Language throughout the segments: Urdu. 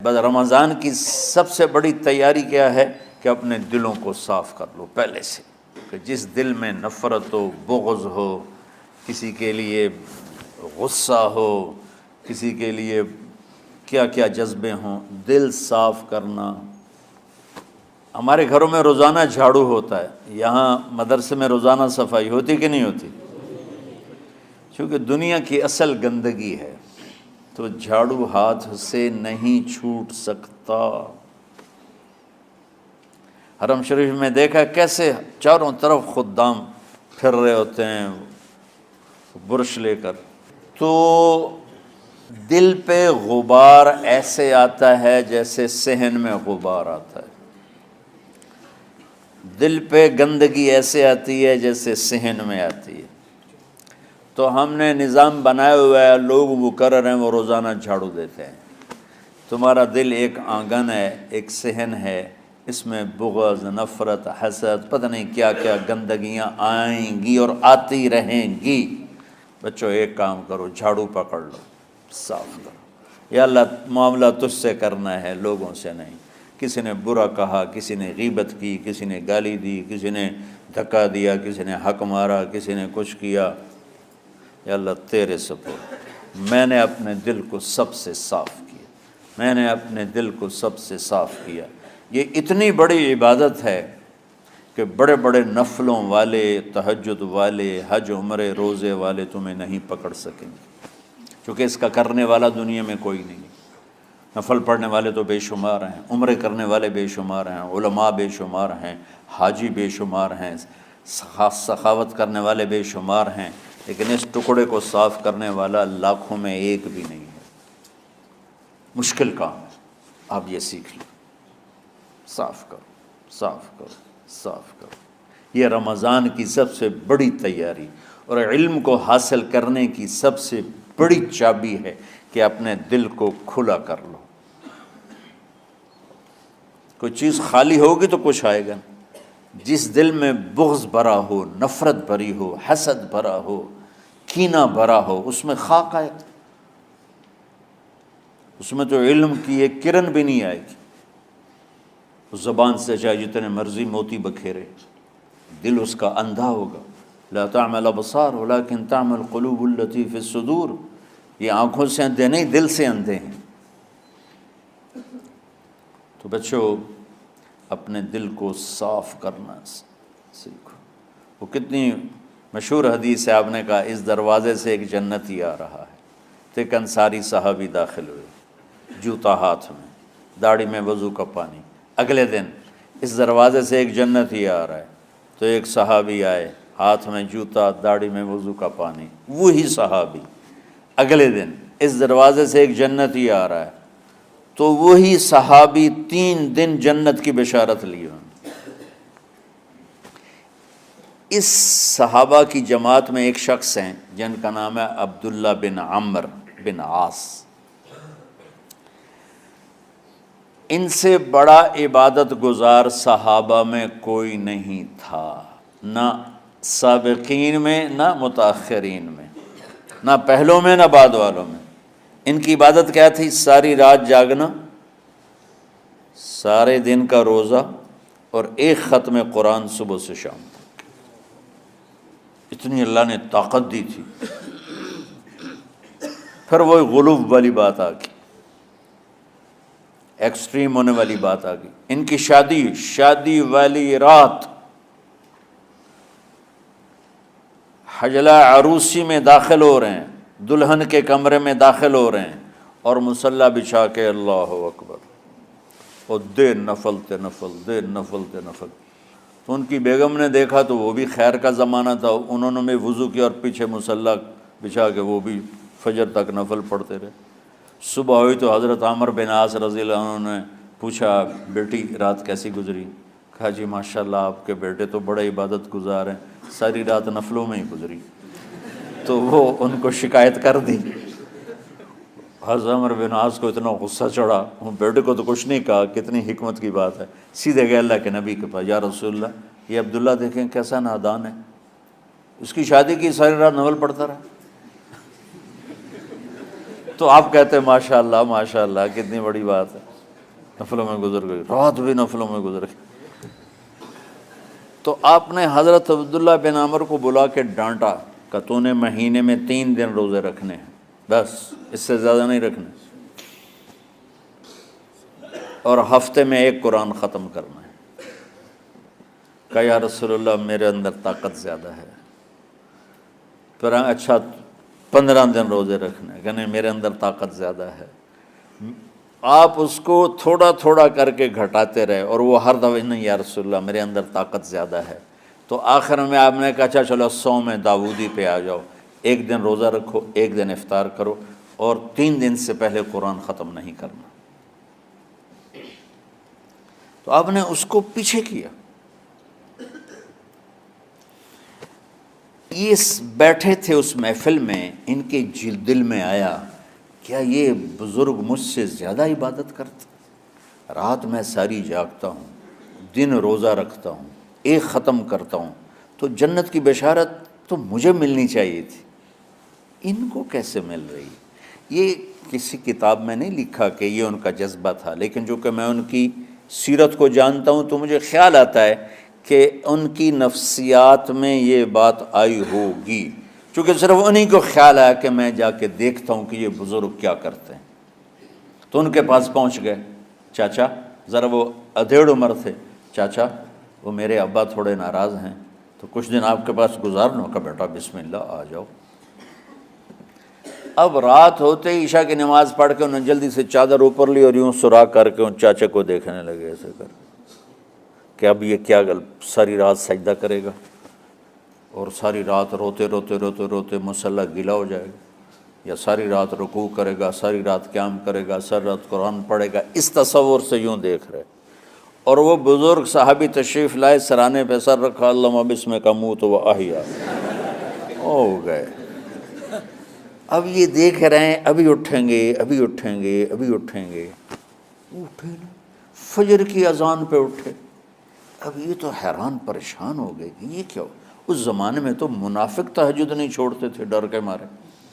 بس رمضان کی سب سے بڑی تیاری کیا ہے کہ اپنے دلوں کو صاف کر لو پہلے سے، کہ جس دل میں نفرت ہو، بغض ہو، کسی کے لیے غصہ ہو، کسی کے لیے کیا کیا جذبے ہوں، دل صاف کرنا۔ ہمارے گھروں میں روزانہ جھاڑو ہوتا ہے، یہاں مدرسے میں روزانہ صفائی ہوتی کہ نہیں ہوتی؟ کیونکہ دنیا کی اصل گندگی ہے تو جھاڑو ہاتھ سے نہیں چھوٹ سکتا۔ حرم شریف میں دیکھا کیسے چاروں طرف خدام پھر رہے ہوتے ہیں برش لے کر، تو دل پہ غبار ایسے آتا ہے جیسے صحن میں غبار آتا ہے، دل پہ گندگی ایسے آتی ہے جیسے صحن میں آتی ہے۔ تو ہم نے نظام بنایا ہوا ہے، لوگ وہ کر رہے ہیں، وہ روزانہ جھاڑو دیتے ہیں۔ تمہارا دل ایک آنگن ہے، ایک صحن ہے، اس میں بغض، نفرت، حسد، پتہ نہیں کیا کیا گندگیاں آئیں گی اور آتی رہیں گی۔ بچوں ایک کام کرو، جھاڑو پکڑ لو، صاف کرو۔ یا اللہ معاملہ تجھ سے کرنا ہے، لوگوں سے نہیں۔ کسی نے برا کہا، کسی نے غیبت کی، کسی نے گالی دی، کسی نے دھکا دیا، کسی نے حق مارا، کسی نے کچھ کیا، یا اللہ تیرے سپرد میں نے اپنے دل کو سب سے صاف کیا، میں نے اپنے دل کو سب سے صاف کیا۔ یہ اتنی بڑی عبادت ہے کہ بڑے بڑے نفلوں والے، تہجد والے، حج عمرے روزے والے تمہیں نہیں پکڑ سکیں گے، کیونکہ اس کا کرنے والا دنیا میں کوئی نہیں۔ نفل پڑھنے والے تو بے شمار ہیں، عمرے کرنے والے بے شمار ہیں، علماء بے شمار ہیں، حاجی بے شمار ہیں، سخاوت کرنے والے بے شمار ہیں، لیکن اس ٹکڑے کو صاف کرنے والا لاکھوں میں ایک بھی نہیں ہے۔ مشکل کام ہے، آپ یہ سیکھ لیں، صاف کرو، صاف کرو، صاف کرو۔ یہ رمضان کی سب سے بڑی تیاری اور علم کو حاصل کرنے کی سب سے بڑی چابی ہے کہ اپنے دل کو کھلا کر لو۔ کوئی چیز خالی ہوگی تو کچھ آئے گا۔ جس دل میں بغض بھرا ہو، نفرت بھری ہو، حسد بھرا ہو، کینہ بھرا ہو، اس میں خاک آئے گا، اس میں تو علم کی ایک کرن بھی نہیں آئے گی۔ اس زبان سے چاہے جتنے مرضی موتی بکھیرے، دل اس کا اندھا ہوگا۔ لا تعمى الابصار ولكن تعمى القلوب التي في الصدور۔ یہ آنکھوں سے اندھے نہیں، دل سے اندھے ہیں۔ تو بچوں اپنے دل کو صاف کرنا سیکھو۔ وہ کتنی مشہور حدیث ہے، آپ نے کہا اس دروازے سے ایک جنتی آ رہا ہے، تو ایک انصاری صحابی داخل ہوئے، جوتا ہاتھ میں، داڑھی میں وضو کا پانی۔ اگلے دن اس دروازے سے ایک جنتی آ رہا ہے، تو ایک صحابی آئے، ہاتھ میں جوتا، داڑھی میں وضو کا پانی، وہی صحابی۔ اگلے دن اس دروازے سے ایک جنتی آ رہا ہے، تو وہی صحابی 3 دن جنت کی بشارت لی انہوں نے۔ اس صحابہ کی جماعت میں ایک شخص ہیں جن کا نام ہے عبداللہ بن عمرو بن عاص۔ ان سے بڑا عبادت گزار صحابہ میں کوئی نہیں تھا، نہ سابقین میں نہ متاخرین میں، نہ پہلوں میں نہ بعد والوں میں۔ ان کی عبادت کیا تھی؟ ساری رات جاگنا، سارے دن کا روزہ، اور ایک ختم قرآن صبح سے شام تک۔ اتنی اللہ نے طاقت دی تھی۔ پھر وہی غلوب والی بات آ گئی، ایکسٹریم ہونے والی بات آ گئی۔ ان کی شادی والی رات حجلہ عروسی میں داخل ہو رہے ہیں، دلہن کے کمرے میں داخل ہو رہے ہیں، اور مصلی بچھا کے اللہ اکبر، اور دیر نفل تے نفل، دیر نفل تے نفل۔ تو ان کی بیگم نے دیکھا تو وہ بھی خیر کا زمانہ تھا، انہوں نے بھی وضو کیا اور پیچھے مصلی بچھا کے وہ بھی فجر تک نفل پڑھتے رہے۔ صبح ہوئی تو حضرت عمرو بن عاص رضی اللہ عنہ نے پوچھا، بیٹی رات کیسی گزری؟ کہا جی ماشاءاللہ آپ کے بیٹے تو بڑے عبادت گزار ہیں، ساری رات نفلوں میں ہی گزری۔ تو وہ ان کو شکایت کر دی۔ حضرت عمرو بن عاص کو اتنا غصہ چڑھا، وہ بیٹے کو تو کچھ نہیں کہا، کتنی حکمت کی بات ہے، سیدھے گئے اللہ کے نبی کے پاس، یا رسول اللہ یہ عبداللہ دیکھیں کیسا نادان ہے، اس کی شادی کی ساری رات نفل پڑھتا رہا۔ تو آپ کہتے ہیں ماشاءاللہ ماشاءاللہ کتنی بڑی بات ہے۔ نفلوں میں گزر گئی، رات بھی نفلوں میں گزر گئی۔ تو آپ نے حضرت عبداللہ بن عمر کو بلا کے ڈانٹا کہ تو نے مہینے میں 3 دن روزے رکھنے ہیں، بس اس سے زیادہ نہیں رکھنے، اور ہفتے میں 1 قرآن ختم کرنا ہے۔ کہا یا رسول اللہ میرے اندر طاقت زیادہ ہے۔ پھر اچھا 15 دن روزے رکھنے، کہ نہیں میرے اندر طاقت زیادہ ہے۔ آپ اس کو تھوڑا تھوڑا کر کے گھٹاتے رہے، اور وہ ہر دفعہ نہیں یا رسول اللہ میرے اندر طاقت زیادہ ہے۔ تو آخر میں آپ نے کہا اچھا چلو صوم داؤدی پہ آ جاؤ، 1 دن روزہ رکھو، 1 دن افطار کرو، اور 3 دن سے پہلے قرآن ختم نہیں کرنا۔ تو آپ نے اس کو پیچھے کیا۔ یہ بیٹھے تھے اس محفل میں، ان کے دل میں آیا کیا یہ بزرگ مجھ سے زیادہ عبادت کرتے؟ رات میں ساری جاگتا ہوں، دن روزہ رکھتا ہوں، 1 ختم کرتا ہوں، تو جنت کی بشارت تو مجھے ملنی چاہیے تھی، ان کو کیسے مل رہی؟ یہ کسی کتاب میں نہیں لکھا کہ یہ ان کا جذبہ تھا، لیکن جو کہ میں ان کی سیرت کو جانتا ہوں تو مجھے خیال آتا ہے کہ ان کی نفسیات میں یہ بات آئی ہوگی، چونکہ صرف انہی کو خیال آیا کہ میں جا کے دیکھتا ہوں کہ یہ بزرگ کیا کرتے ہیں۔ تو ان کے پاس پہنچ گئے، چاچا، ذرا وہ ادھیڑ عمر تھے، چاچا وہ میرے ابا تھوڑے ناراض ہیں، تو کچھ دن آپ کے پاس گزارنا کا، بیٹا بسم اللہ آ جاؤ۔ اب رات ہوتے ہی عشاء کی نماز پڑھ کے انہوں نے جلدی سے چادر اوپر لی اور یوں سراغ کر کے ان چاچا کو دیکھنے لگے ایسے کر کہ اب یہ کیا ساری رات سجدہ کرے گا، اور ساری رات روتے روتے روتے روتے مسلح گیلا ہو جائے گا، یا ساری رات رکوع کرے گا، ساری رات قیام کرے گا، ساری رات قرآن پڑھے گا، اس تصور سے یوں دیکھ رہے۔ اور وہ بزرگ صحابی تشریف لائے، سرانے پہ سر رکھا، اللہم بسمک اموت و احیا، ہو گئے۔ اب یہ دیکھ رہے ہیں ابھی اٹھیں گے، ابھی اٹھیں گے، ابھی اٹھیں گے، اٹھے نا، فجر کی اذان پہ اٹھے۔ اب یہ تو حیران پریشان ہو گئے کہ یہ کیا ہو؟ اس زمانے میں تو منافق تہجد نہیں چھوڑتے تھے ڈر کے مارے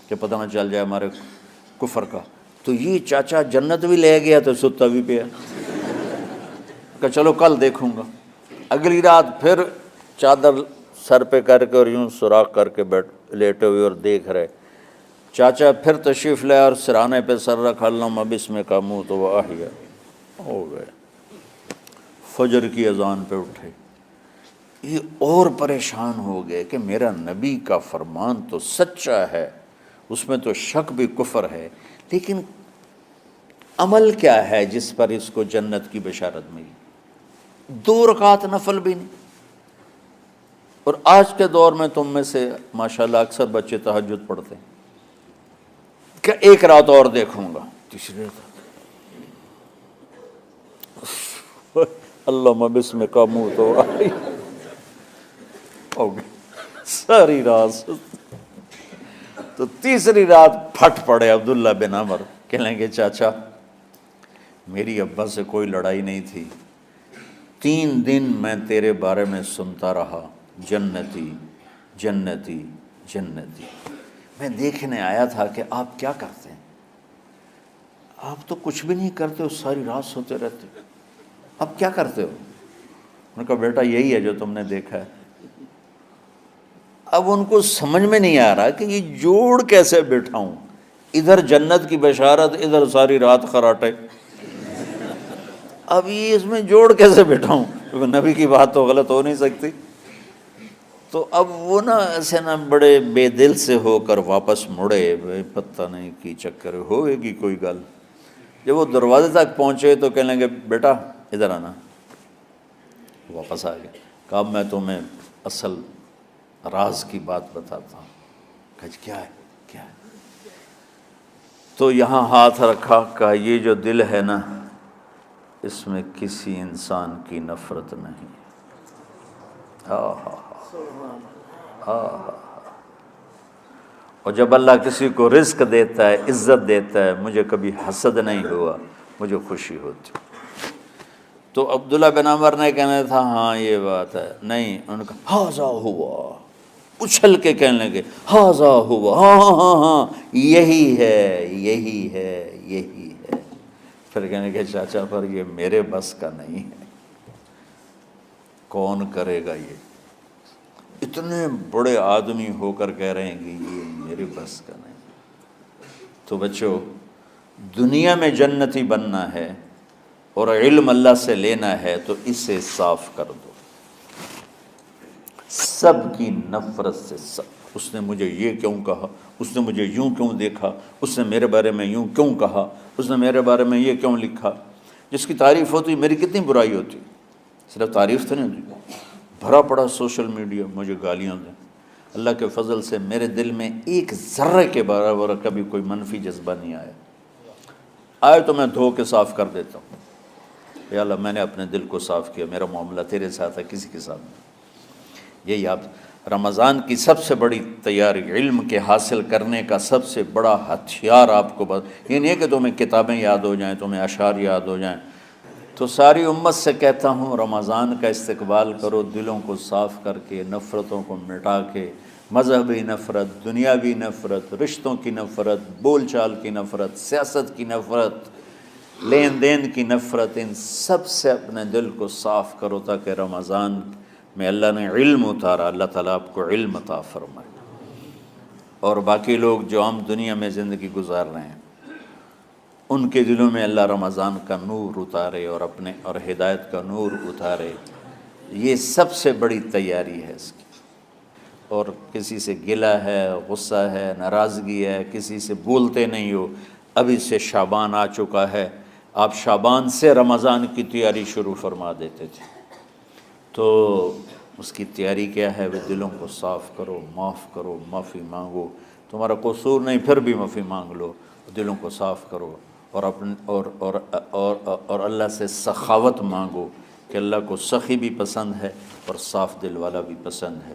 کہ پتہ نہ چل جائے ہمارے کفر کا، تو یہ چاچا جنت بھی لے گیا تو ستا بھی پیا کہ چلو کل دیکھوں گا۔ اگلی رات پھر چادر سر پہ کر کے اور یوں سوراخ کر کے لیٹے ہوئے اور دیکھ رہے۔ چاچا پھر تشریف لے اور سرانے پہ سر رکھا، اللہم بسمک اموت و احیا، ہو گئے۔ فجر کی اذان پہ اٹھے، یہ اور پریشان ہو گئے کہ میرا نبی کا فرمان تو سچا ہے، اس میں تو شک بھی کفر ہے، لیکن عمل کیا ہے جس پر اس کو جنت کی بشارت ملی؟ 2 رکعت نفل بھی نہیں۔ اور آج کے دور میں تم میں سے ماشاءاللہ اکثر بچے تہجد پڑھتے ہیں کہ 1 رات اور دیکھوں گا، تیسری رات اللہم بسمک اموت و احیا، ہو گئی ساری رات۔ تو تیسری رات پھٹ پڑے عبداللہ بن عمر، کہنے لگے چاچا میری ابا سے کوئی لڑائی نہیں تھی، 3 دن میں تیرے بارے میں سنتا رہا، جنتی جنتی جنتی۔ میں دیکھنے آیا تھا کہ آپ کیا کرتے ہیں، آپ تو کچھ بھی نہیں کرتے ہو، ساری رات سوتے رہتے ہو، اب کیا کرتے ہو؟ انہوں نے کہا بیٹا یہی ہے جو تم نے دیکھا ہے۔ اب ان کو سمجھ میں نہیں آ رہا کہ یہ جوڑ کیسے بٹھاؤں، ادھر جنت کی بشارت، ادھر ساری رات خراٹے، اب یہ اس میں جوڑ کیسے بٹھاؤں، کیونکہ نبی کی بات تو غلط ہو نہیں سکتی۔ تو اب وہ نا ایسے نا بڑے بے دل سے ہو کر واپس مڑے، پتہ نہیں کی چکر ہوئے گی کوئی گل۔ جب وہ دروازے تک پہنچے تو کہنے لگے بیٹا ادھر آنا، واپس آ گئے۔ کہا میں تمہیں اصل راز کی بات بتاتا ہوں۔ کہا کیا ہے کیا ہے؟ تو یہاں ہاتھ رکھا، کہا یہ جو دل ہے نا اس میں کسی انسان کی نفرت نہیں۔ اور جب اللہ کسی کو رزق دیتا ہے، عزت دیتا ہے، مجھے کبھی حسد نہیں ہوا، مجھے خوشی ہوتی۔ تو عبداللہ بن عمر نے کہنا تھا ہاں یہ بات ہے، نہیں، انہوں نے کہا ہاذا ہوا، اچھل کے کہنے لگے ہاذا ہوا، ہاں ہاں ہاں ہاں یہی ہے یہی ہے یہی ہے۔ پھر کہنے کہ چاچا پر یہ میرے بس کا نہیں ہے، کون کرے گا یہ؟ اتنے بڑے آدمی ہو کر کہہ رہے ہیں کہ یہ میرے بس کا نہیں۔ تو بچوں، دنیا میں جنتی بننا ہے اور علم اللہ سے لینا ہے تو اسے صاف کر دو، سب کی نفرت سے۔ سب، اس نے مجھے یہ کیوں کہا، اس نے مجھے یوں کیوں دیکھا، اس نے میرے بارے میں یوں کیوں کہا، اس نے میرے بارے میں یہ کیوں لکھا۔ جس کی تعریف ہوتی میری کتنی برائی ہوتی، صرف تعریف تو نہیں ہوتی، بھرا پڑا سوشل میڈیا مجھے گالیاں دیں۔ اللہ کے فضل سے میرے دل میں ایک ذرے کے برابر کبھی کوئی منفی جذبہ نہیں آیا، آئے تو میں دھو کے صاف کر دیتا ہوں، یا اللہ میں نے اپنے دل کو صاف کیا، میرا معاملہ تیرے ساتھ ہے، کسی کے ساتھ نہیں۔ یہی آپ رمضان کی سب سے بڑی تیاری، علم کے حاصل کرنے کا سب سے بڑا ہتھیار آپ کو یہ نہیں ہے کہ تمہیں کتابیں یاد ہو جائیں، تمہیں اشعار یاد ہو جائیں۔ تو ساری امت سے کہتا ہوں رمضان کا استقبال کرو، دلوں کو صاف کر کے، نفرتوں کو مٹا کے، مذہبی نفرت، دنیاوی نفرت، رشتوں کی نفرت، بول چال کی نفرت، سیاست کی نفرت، لین دین کی نفرت، ان سب سے اپنے دل کو صاف کرو تاکہ رمضان میں اللہ نے علم اتارا، اللہ تعالیٰ آپ کو علم عطا فرمائے، اور باقی لوگ جو عام دنیا میں زندگی گزار رہے ہیں ان کے دلوں میں اللہ رمضان کا نور اتارے اور ہدایت کا نور اتارے۔ یہ سب سے بڑی تیاری ہے اس کی۔ اور کسی سے گلہ ہے، غصہ ہے، ناراضگی ہے، کسی سے بولتے نہیں ہو، ابھی سے شعبان آ چکا ہے، آپ شعبان سے رمضان کی تیاری شروع فرما دیتے تھے، تو اس کی تیاری کیا ہے؟ وہ دلوں کو صاف کرو، معاف کرو، معافی مانگو، تمہارا قصور نہیں پھر بھی معافی مانگ لو، دلوں کو صاف کرو، اور اللہ سے سخاوت مانگو کہ اللہ کو سخی بھی پسند ہے اور صاف دل والا بھی پسند ہے۔